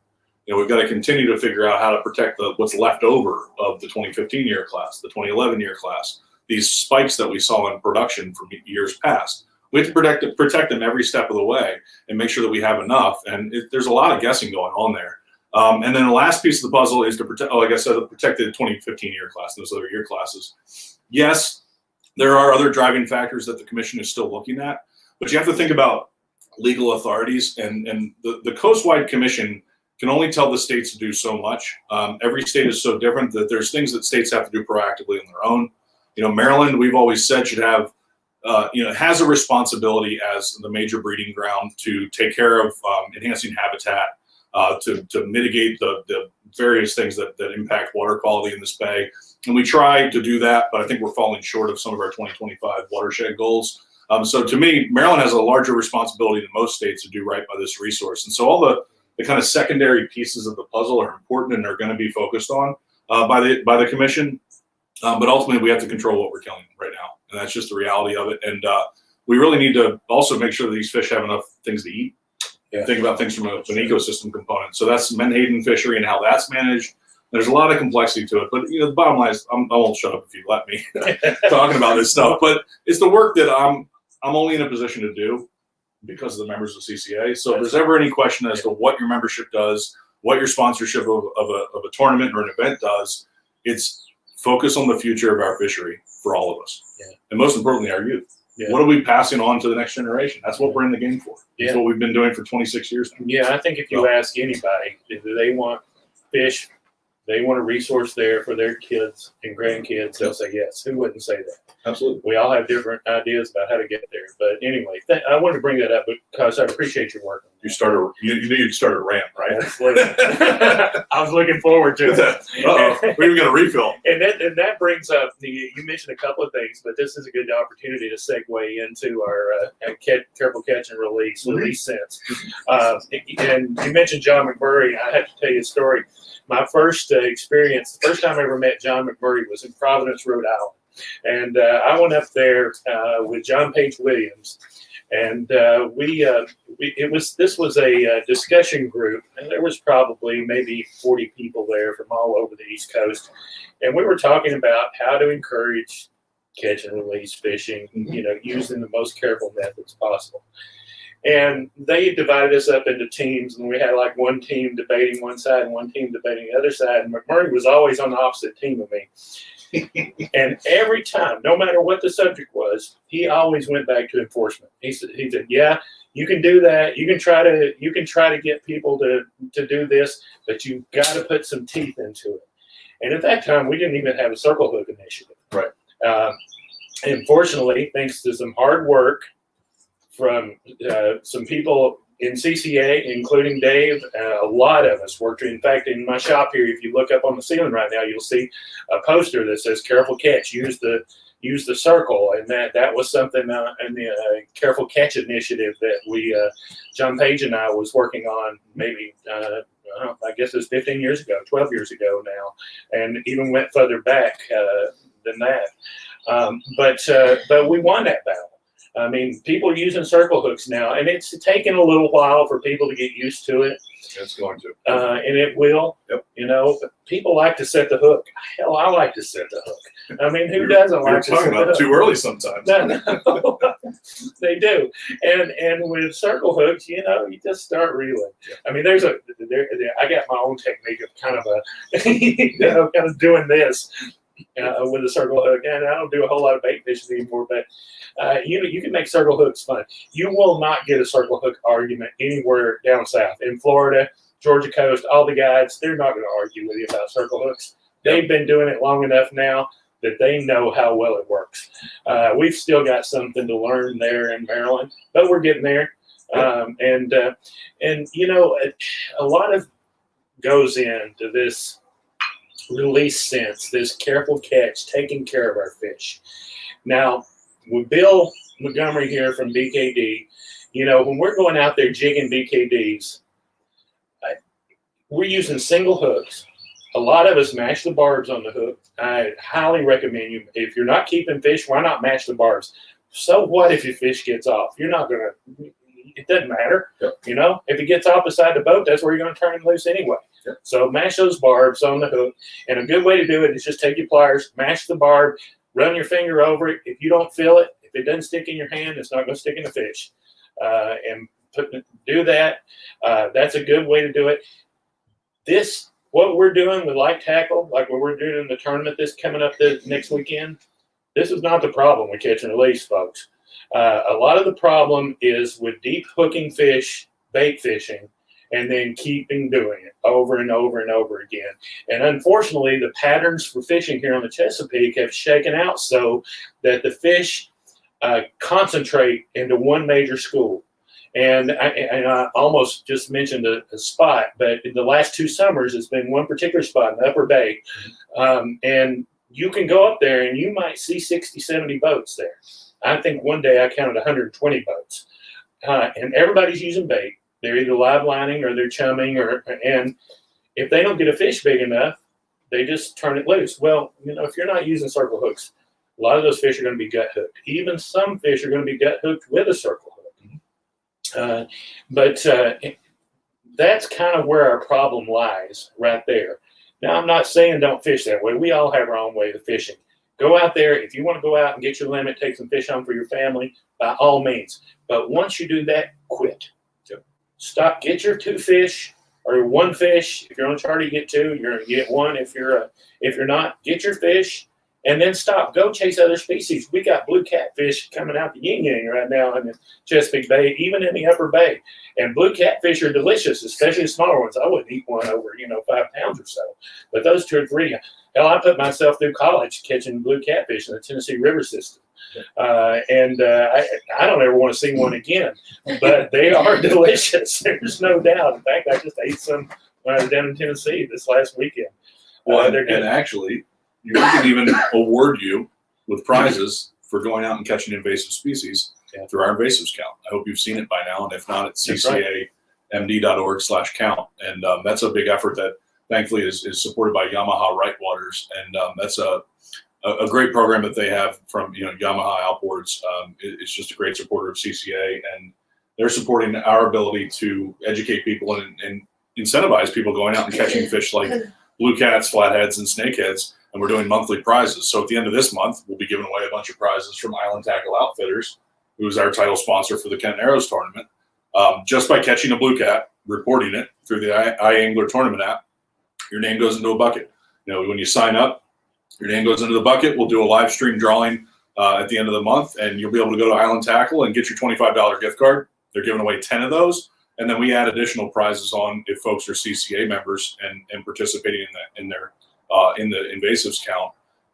we've got to continue to figure out how to protect what's left over of the 2015 year class, the 2011 year class, these spikes that we saw in production from years past. We have to protect them every step of the way and make sure that we have enough. And there's a lot of guessing going on there. And then the last piece of the puzzle is to protect, like I said, protect the 2015 year class, those other year classes. Yes, there are other driving factors that the commission is still looking at, but you have to think about legal authorities, and the coastwide commission can only tell the states to do so much. Every state is so different that there's things that states have to do proactively on their own. Maryland, we've always said, should have, has a responsibility as the major breeding ground to take care of enhancing habitat, to mitigate the various things that impact water quality in this bay. And we try to do that, but I think we're falling short of some of our 2025 watershed goals. So to me, Maryland has a larger responsibility than most states to do right by this resource. And so all the kind of secondary pieces of the puzzle are important and are going to be focused on by the commission. But ultimately, we have to control what we're killing right now. And that's just the reality of it. And we really need to also make sure that these fish have enough things to eat. Yeah. Think about things from an ecosystem component. So that's Menhaden fishery and how that's managed. There's a lot of complexity to it. But the bottom line is, I won't shut up if you let me talking about this stuff. But it's the work that I'm only in a position to do because of the members of CCA. So if there's ever any question as to what your membership does, what your sponsorship of a tournament or an event does, it's focus on the future of our fishery for all of us. Yeah. And most importantly, our youth. Yeah. What are we passing on to the next generation? That's what we're in the game for. That's what we've been doing for 26 years now. Yeah, I think if you ask anybody, if they want fish, they want a resource there for their kids and grandkids, they'll say yes. Who wouldn't say that? Absolutely. We all have different ideas about how to get there. But anyway, I wanted to bring that up because I appreciate your work. You knew you'd start a rant, right? I was looking forward to it. We're even going to refill. And that brings up, you mentioned a couple of things, but this is a good opportunity to segue into our careful catch and release, Releasense. And you mentioned John McMurray. I have to tell you a story. My first experience, the first time I ever met John McMurray was in Providence, Rhode Island. And I went up there with John Page Williams. And this was a discussion group, and there was probably maybe 40 people there from all over the East Coast. And we were talking about how to encourage catch and release fishing, using the most careful methods possible. And they divided us up into teams, and we had like one team debating one side and one team debating the other side. And McMurray was always on the opposite team of me. And every time, no matter what the subject was, he always went back to enforcement. He said, "Yeah, you can do that. You can try to get people to do this, but you've got to put some teeth into it." And at that time, we didn't even have a circle hook initiative. Right. And fortunately, thanks to some hard work from some people in CCA, including Dave, a lot of us worked. In fact, in my shop here, if you look up on the ceiling right now, you'll see a poster that says "Careful Catch." Use the circle, and that was something in the Careful Catch initiative that we, John Page and I, was working on maybe. I guess it's 15 years ago, 12 years ago now, and even went further back than that. But we won that battle. I mean, people are using circle hooks now, and it's taken a little while for people to get used to it. It's going to. And it will. Yep. But people like to set the hook. Hell, I like to set the hook. I mean, who doesn't like to set the hook? You're talking about too early sometimes. No, they do. And with circle hooks, you just start reeling. Yeah. I mean, I got my own technique of kind of doing this. With a circle hook, and I don't do a whole lot of bait fishing anymore, but you can make circle hooks fun. You will not get a circle hook argument anywhere down south. In Florida, Georgia coast, all the guides, they're not going to argue with you about circle hooks. They've been doing it long enough now that they know how well it works. We've still got something to learn there in Maryland, but we're getting there. And a lot of goes into this Releasense, this careful catch, taking care of our fish. Now, with Bill Montgomery here from BKD, when we're going out there jigging BKDs, we're using single hooks. A lot of us match the barbs on the hook. I highly recommend you, if you're not keeping fish, why not match the barbs? So what if your fish gets off? You're not it doesn't matter. Yep. If it gets off beside the boat, that's where you're going to turn him loose anyway. Yep. So mash those barbs on the hook. And a good way to do it is just take your pliers, mash the barb, run your finger over it. If you don't feel it, if it doesn't stick in your hand, it's not going to stick in the fish. Do that. That's a good way to do it. What we're doing with light tackle, like what we're doing in the tournament this coming up this next weekend, this is not the problem with catch and release, folks. A lot of the problem is with deep hooking fish, bait fishing, and then keeping doing it over and over and over again. And unfortunately, the patterns for fishing here on the Chesapeake have shaken out so that the fish concentrate into one major school. And I almost just mentioned a spot, but in the last 2 summers, it's been one particular spot in the Upper Bay. And you can go up there and you might see 60, 70 boats there. I think one day I counted 120 boats. And everybody's using bait. They're either live lining or they're chumming, and if they don't get a fish big enough, they just turn it loose. Well, if you're not using circle hooks, a lot of those fish are going to be gut hooked. Even some fish are going to be gut hooked with a circle hook. But that's kind of where our problem lies right there. Now, I'm not saying don't fish that way. We all have our own way of fishing. Go out there. If you want to go out and get your limit, take some fish home for your family, by all means. But once you do that, quit. Stop. Get your 2 fish or 1 fish. If you're on charter, you get 2. You're going to get 1. If you're not, get your fish and then stop. Go chase other species. We got blue catfish coming out the yin yang right now in the Chesapeake Bay, even in the Upper Bay. And blue catfish are delicious, especially the smaller ones. I wouldn't eat one over 5 pounds or so, but those 2 or 3. Hell, I put myself through college catching blue catfish in the Tennessee River system. I don't ever want to see one again, but they are delicious. There's no doubt. In fact, I just ate some when I was down in Tennessee this last weekend. Well, and actually, we can even award you with prizes for going out and catching invasive species through our invasives count. I hope you've seen it by now, and if not, it's ccamd.org/count. And that's a big effort that thankfully is supported by Yamaha Right Waters, and that's a great program that they have from Yamaha Outboards. It's just a great supporter of CCA, and they're supporting our ability to educate people and incentivize people going out and catching fish like blue cats, flatheads, and snakeheads. And we're doing monthly prizes. So at the end of this month, we'll be giving away a bunch of prizes from Island Tackle Outfitters, who is our title sponsor for the Kent Arrows tournament. Just by catching a blue cat, reporting it through the iAngler tournament app, your name goes into a bucket. When you sign up, your name goes into the bucket. We'll do a live stream drawing at the end of the month, and you'll be able to go to Island Tackle and get your $25 gift card. They're giving away 10 of those, and then we add additional prizes on if folks are CCA members and participating in the invasives count.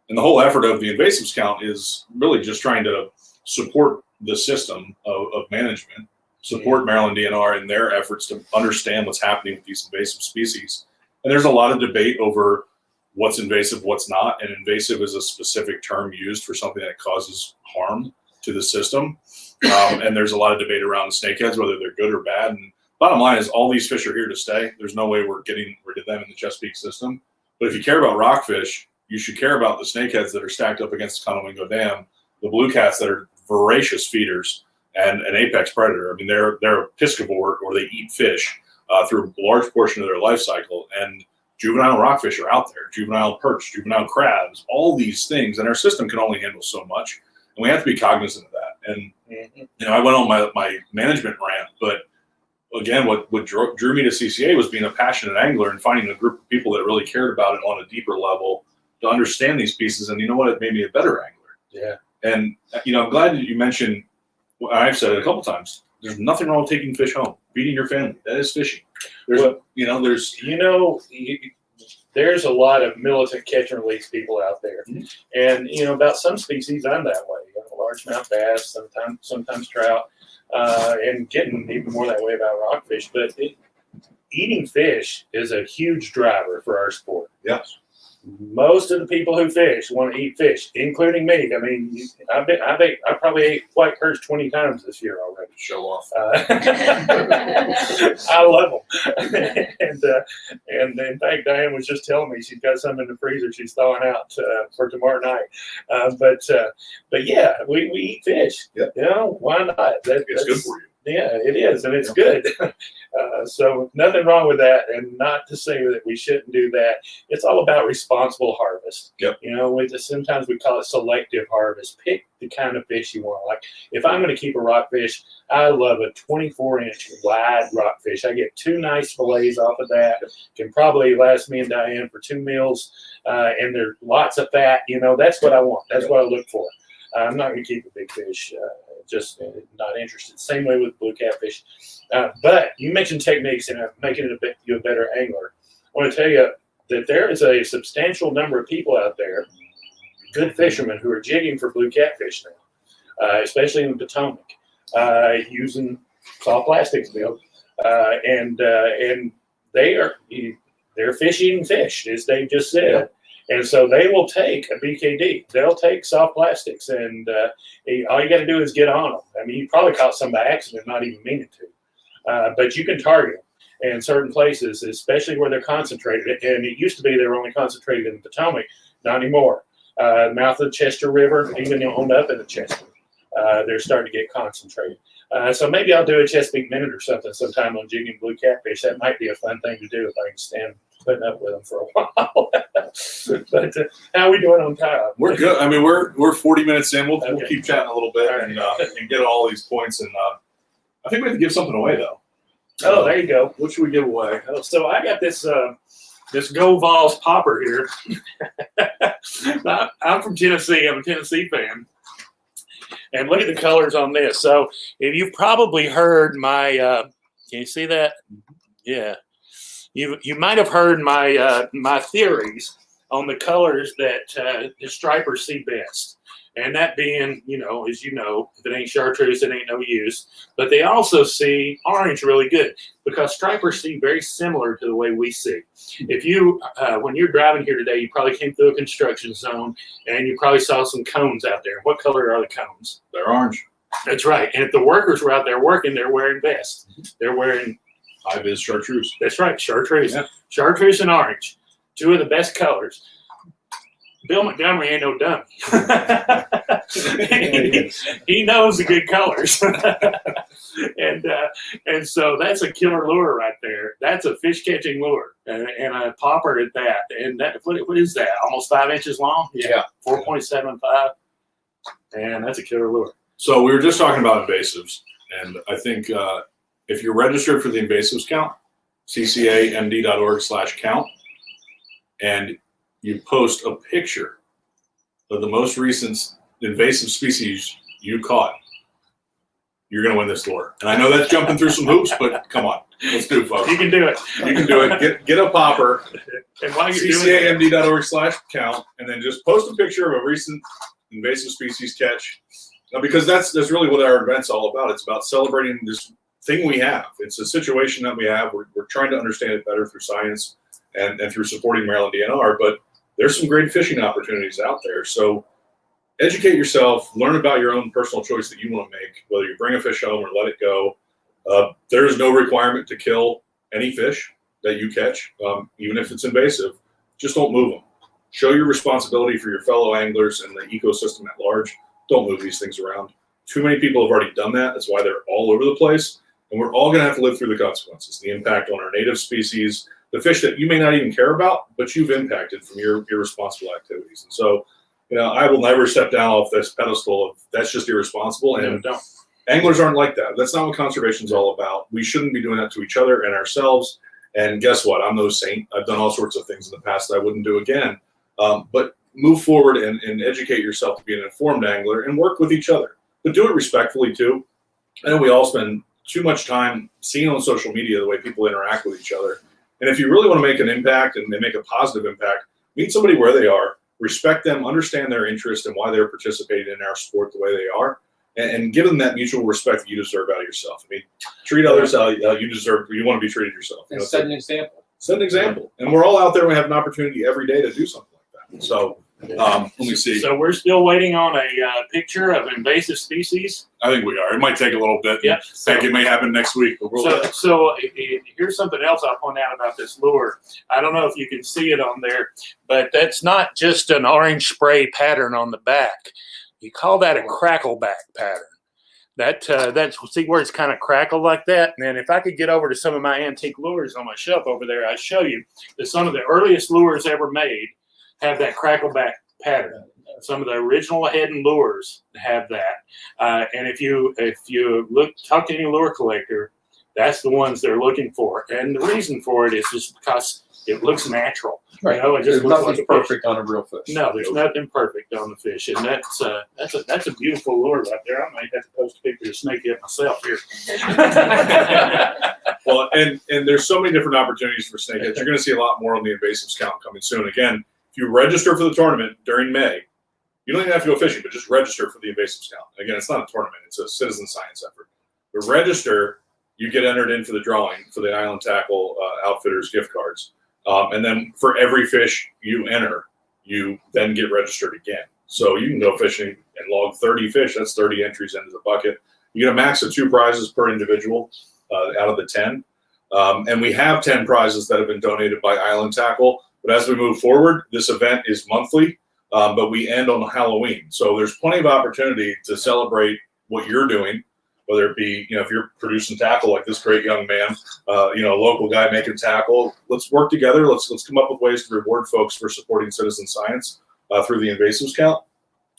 And the whole effort of the invasives count is really just trying to support the system of management, support Maryland DNR in their efforts to understand what's happening with these invasive species. And there's a lot of debate over what's invasive, what's not. And invasive is a specific term used for something that causes harm to the system. And there's a lot of debate around snakeheads, whether they're good or bad. And bottom line is all these fish are here to stay. There's no way we're getting rid of them in the Chesapeake system. But if you care about rockfish, you should care about the snakeheads that are stacked up against the Conowingo Dam, the blue cats that are voracious feeders and an apex predator. I mean, they're a piscivore, or they eat fish through a large portion of their life cycle. And juvenile rockfish are out there, juvenile perch, juvenile crabs, all these things. And our system can only handle so much. And we have to be cognizant of that. And, I went on my management rant, but again, what drew me to CCA was being a passionate angler and finding a group of people that really cared about it on a deeper level to understand these pieces. And you know what? It made me a better angler. Yeah. And, I'm glad that you mentioned, I've said it a couple times, there's nothing wrong with taking fish home, feeding your family. That is fishing. There's a lot of militant catch and release people out there. Mm-hmm. And, about some species, I'm that way. Largemouth bass, sometimes trout. And getting even more that way about rockfish. But eating fish is a huge driver for our sport. Yes. Most of the people who fish want to eat fish, including me. I mean, I probably ate white perch 20 times this year already. Show off. I love them. And in fact, Diane was just telling me she's got some in the freezer she's thawing out for tomorrow night. But yeah, we eat fish. Yep. Why not? It's good for you. Yeah, it is, and it's good. So nothing wrong with that, and not to say that we shouldn't do that. It's all about responsible harvest. Yep. You know, sometimes we call it selective harvest. Pick the kind of fish you want. Like if I'm going to keep a rockfish, I love a 24-inch wide rockfish. I get 2 nice fillets off of that. Can probably last me and Diane for 2 meals, and there's lots of fat. You know, that's what I want. That's what I look for. I'm not going to keep a big fish. Just not interested. Same way with blue catfish. But you mentioned techniques and making it you a better angler. I want to tell you that there is a substantial number of people out there, good fishermen, who are jigging for blue catfish now, especially in the Potomac, using soft plastics, Bill, and they're fish-eating fish, as Dave just said. Yeah. And so they will take a BKD. They'll take soft plastics, and all you got to do is get on them. I mean, you probably caught some by accident, not even meaning to. But you can target them in certain places, especially where they're concentrated. And it used to be they were only concentrated in the Potomac, not anymore. The mouth of the Chester River, even owned up in the Chester, they're starting to get concentrated. So maybe I'll do a Chesapeake Minute or something sometime on jigging blue catfish. That might be a fun thing to do if I can stand putting up with them for a while. But how are we doing on time? We're good. I mean, we're 40 minutes in. We'll Okay. keep chatting a little bit All right. and get all these points. And I think we have to give something away, though. Oh, there you go. What should we give away? Oh, so I got this this Go Vols popper here. I'm from Tennessee. I'm a Tennessee fan. And look at the colors on this. So if you've probably heard my, can you see that? Yeah. You might have heard my my theories on the colors that the stripers see best. And that being, you know, as you know, if it ain't chartreuse, it ain't no use. But they also see orange really good because stripers see very similar to the way we see. If you, when you're driving here today, you probably came through a construction zone and you probably saw some cones out there. What color are the cones? They're orange. That's right. And if the workers were out there working, they're wearing vests. They're wearing high-vis chartreuse. That's right, chartreuse. Yeah. Chartreuse and orange, 2 of the best colors. Bill Montgomery ain't no dummy. he knows the good colors. and so that's a killer lure right there. That's a fish-catching lure and a popper at that. And that what is that, almost 5 inches long? Yeah. 4.75. And that's a killer lure. So we were just talking about invasives. And I think if you're registered for the invasives count, ccamd.org/count, and you post a picture of the most recent invasive species you caught, you're going to win this lure. And I know that's jumping through some hoops, but come on. Let's do it, folks. You can do it. You can do it. Get a popper. And while you're doing ccamd.org/count, and then just post a picture of a recent invasive species catch. Now, because that's really what our event's all about. It's about celebrating this thing we have. It's a situation that we have. We're trying to understand it better through science and through supporting Maryland DNR, but there's some great fishing opportunities out there. So educate yourself, learn about your own personal choice that you want to make, whether you bring a fish home or let it go. There is no requirement to kill any fish that you catch, even if it's invasive. Just don't move them. Show your responsibility for your fellow anglers and the ecosystem at large. Don't move these things around. Too many people have already done that. That's why they're all over the place. And we're all going to have to live through the consequences, the impact on our native species, the fish that you may not even care about, but you've impacted from your irresponsible activities. And so, you know, I will never step down off this pedestal of that's just irresponsible. And don't. Anglers aren't like that. That's not what conservation is all about. We shouldn't be doing that to each other and ourselves. And guess what? I'm no saint. I've done all sorts of things in the past that I wouldn't do again. But move forward and educate yourself to be an informed angler and work with each other. But do it respectfully, too. I know we all spend too much time seeing on social media the way people interact with each other. And if you really want to make an impact and they make a positive impact, meet somebody where they are, respect them, understand their interest and why they're participating in our sport the way they are, and give them that mutual respect that you deserve out of yourself. I mean, treat others how you deserve, you want to be treated yourself. And set an example. Set an example. And we're all out there. We have an opportunity every day to do something like that. So let me see. So we're still waiting on a picture of invasive species. I think we are. It might take a little bit. Yeah. Heck, it may happen next week. But So here's something else I'll point out about this lure. I don't know if you can see it on there, but that's not just an orange spray pattern on the back. You call that a crackleback pattern. That's see where it's kind of crackled like that. And then if I could get over to some of my antique lures on my shelf over there, I'd show you that some of the earliest lures ever made have that crackle back pattern. Some of the original Head and lures have that. And if you talk to any lure collector, that's the ones they're looking for. And the reason for it is just because it looks natural. Right. You know, it just There's looks nothing like a perfect on a real fish. No, there's nothing perfect on the fish, and that's a beautiful lure right there. I might have to post a picture of snake it myself here. Well, and there's so many different opportunities for snakeheads. You're going to see a lot more on the invasives count coming soon. Again, if you register for the tournament during May, you don't even have to go fishing, but just register for the invasives count. Again, it's not a tournament; it's a citizen science effort. But register, you get entered in for the drawing for the Island Tackle Outfitters gift cards. And then for every fish you enter, you then get registered again. So you can go fishing and log 30 fish. That's 30 entries into the bucket. You get a max of 2 prizes per individual out of the 10. And we have 10 prizes that have been donated by Island Tackle. But as we move forward, this event is monthly, but we end on Halloween. So there's plenty of opportunity to celebrate what you're doing, whether it be, if you're producing tackle like this great young man, a local guy making tackle. Let's work together. Let's come up with ways to reward folks for supporting citizen science through the invasives count,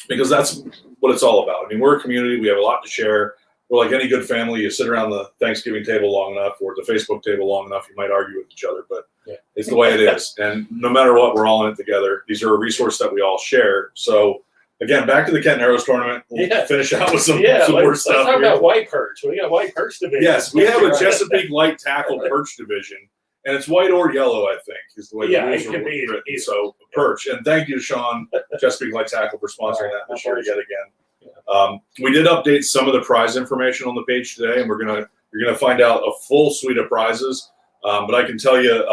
because that's what it's all about. I mean, we're a community. We have a lot to share. We're like any good family. You sit around the Thanksgiving table long enough or the Facebook table long enough, you might argue with each other, but it's the way it is. And no matter what, we're all in it together. These are a resource that we all share. So again, back to the Kent Narrows tournament. We'll finish out with some more stuff. Let's talk about white perch. We got white perch division. Yes, we have a Chesapeake light tackle perch division, and it's white or yellow, I think, is the way the rules are written. So perch. And thank you, Shawn, Chesapeake Light Tackle, for sponsoring that this year yet again. We did update some of the prize information on the page today, and you're gonna find out a full suite of prizes. But I can tell you,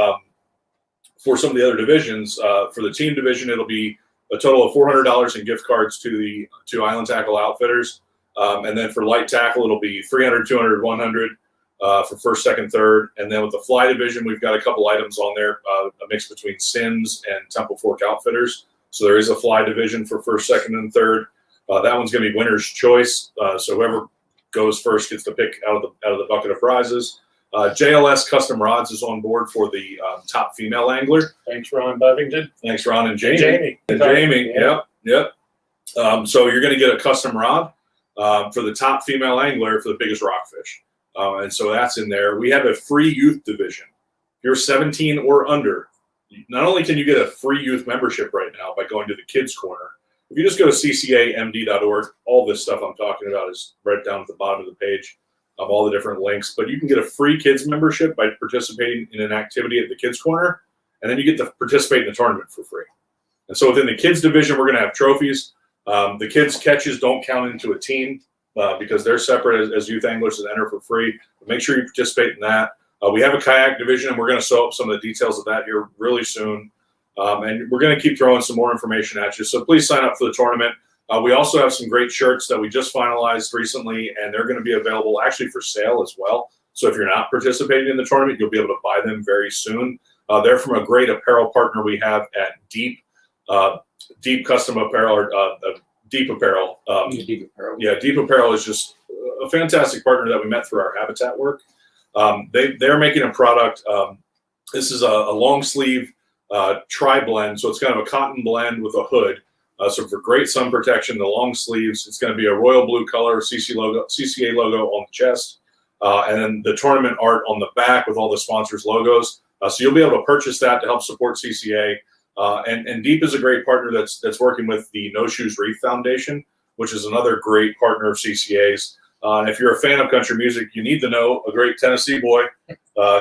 for some of the other divisions, for the team division, it'll be a total of $400 in gift cards to Island Tackle Outfitters. And then for light tackle, it'll be $300, $200, $100 for first, second, third. And then with the fly division, we've got a couple items on there, a mix between Sims and Temple Fork Outfitters. So there is a fly division for first, second, and third. That one's going to be winner's choice. So whoever goes first gets to pick out of the bucket of prizes. JLS Custom Rods is on board for the top female angler. Thanks, Ron Bovington. Thanks, Ron and Jamie. Yep. So you're going to get a custom rod for the top female angler for the biggest rockfish. And so that's in there. We have a free youth division. If you're 17 or under, not only can you get a free youth membership right now by going to the Kids Corner, if you just go to ccamd.org, all this stuff I'm talking about is right down at the bottom of the page. All the different links, but you can get a free kids membership by participating in an activity at the Kids Corner, and then you get to participate in the tournament for free. And so within the kids division, we're going to have trophies. The kids catches don't count into a team because they're separate as youth anglers that enter for free. But make sure you participate in that. We have a kayak division, and we're going to sew up some of the details of that here really soon. And we're going to keep throwing some more information at you. So please sign up for the tournament. We also have some great shirts that we just finalized recently, and they're going to be available actually for sale as well. So if you're not participating in the tournament, you'll be able to buy them very soon. They're from a great apparel partner we have at Deep Custom Apparel, or Deep Apparel. Deep Apparel. Yeah, Deep Apparel is just a fantastic partner that we met through our Habitat work. They're making a product. This is a long sleeve tri-blend, so it's kind of a cotton blend with a hood. So for great sun protection, the long sleeves, it's going to be a royal blue color, CCA logo on the chest, and then the tournament art on the back with all the sponsors' logos. So you'll be able to purchase that to help support CCA. And Deep is a great partner that's working with the No Shoes Reef Foundation, which is another great partner of CCA's. And if you're a fan of country music, you need to know a great Tennessee boy,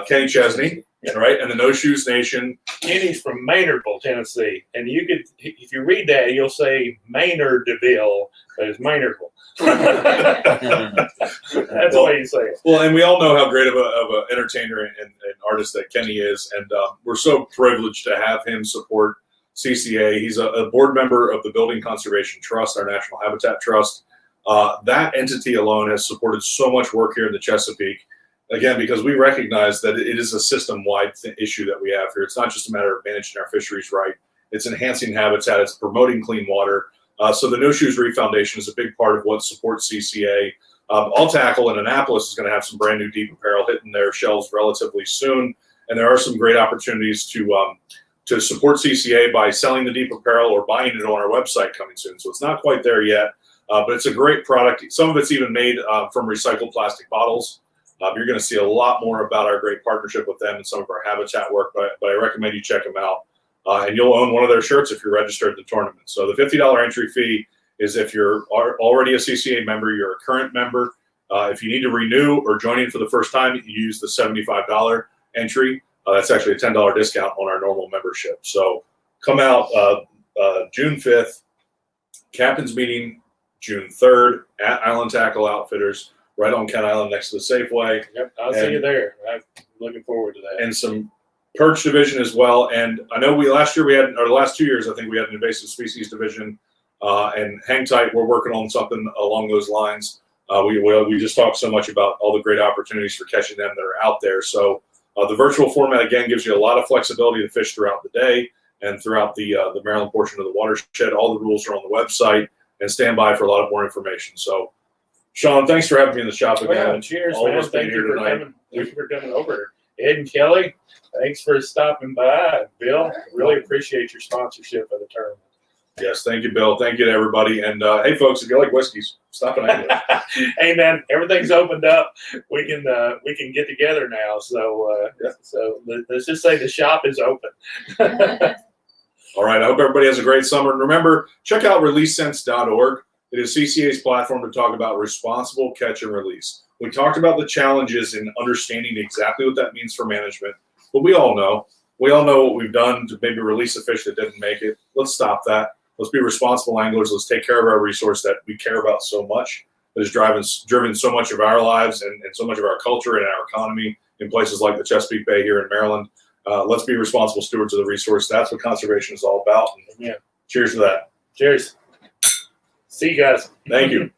Kenny Chesney. Right, and the No Shoes Nation. Kenny's from Maynardville, Tennessee, and you could, if you read that, you'll say Maynardville, but it's Maynardville. That's the way you say it. Well, and we all know how great of an entertainer and artist that Kenny is, and we're so privileged to have him support CCA. He's a board member of the Building Conservation Trust, our National Habitat Trust. That entity alone has supported so much work here in the Chesapeake. Again, because we recognize that it is a system-wide issue that we have here. It's not just a matter of managing our fisheries right. It's enhancing habitat. It's promoting clean water. So the No Shoes Reef Foundation is a big part of what supports CCA. All Tackle in Annapolis is going to have some brand new deep apparel hitting their shelves relatively soon, and there are some great opportunities to support CCA by selling the deep apparel or buying it on our website coming soon. So it's not quite there yet, but it's a great product. Some of it's even made from recycled plastic bottles. You're going to see a lot more about our great partnership with them and some of our habitat work, but I recommend you check them out. And you'll own one of their shirts if you're registered at the tournament. So the $50 entry fee is if you're already a CCA member, you're a current member. If you need to renew or join in for the first time, you use the $75 entry. That's actually a $10 discount on our normal membership. So come out June 5th, captain's meeting June 3rd at Island Tackle Outfitters, right on Kent Island next to the Safeway. Yep, I'll see you there. I'm looking forward to that. And some perch division as well. And I know the last 2 years, I think we had an invasive species division. And hang tight, we're working on something along those lines. We just talked so much about all the great opportunities for catching them that are out there. So the virtual format, again, gives you a lot of flexibility to fish throughout the day and throughout the Maryland portion of the watershed. All the rules are on the website, and stand by for a lot of more information. So, Shawn, thanks for having me in the shop again. Well, cheers, all man. of us being Thank here you for tonight. coming. Thank you for coming over. Ed and Kelly, thanks for stopping by. Bill, really appreciate your sponsorship of the tournament. Yes, thank you, Bill. Thank you to everybody. And hey, folks, if you like whiskeys, stop and anyway. Hey, man, everything's opened up. We can get together now. So let's just say the shop is open. All right. I hope everybody has a great summer. And remember, check out releasense.org. It is CCA's platform to talk about responsible catch and release. We talked about the challenges in understanding exactly what that means for management, but we all know what we've done to maybe release a fish that didn't make it. Let's stop that. Let's be responsible anglers. Let's take care of our resource that we care about so much, that has driven so much of our lives and so much of our culture and our economy in places like the Chesapeake Bay here in Maryland. Let's be responsible stewards of the resource. That's what conservation is all about. And Yeah. cheers to that. Cheers. See you guys. Thank you.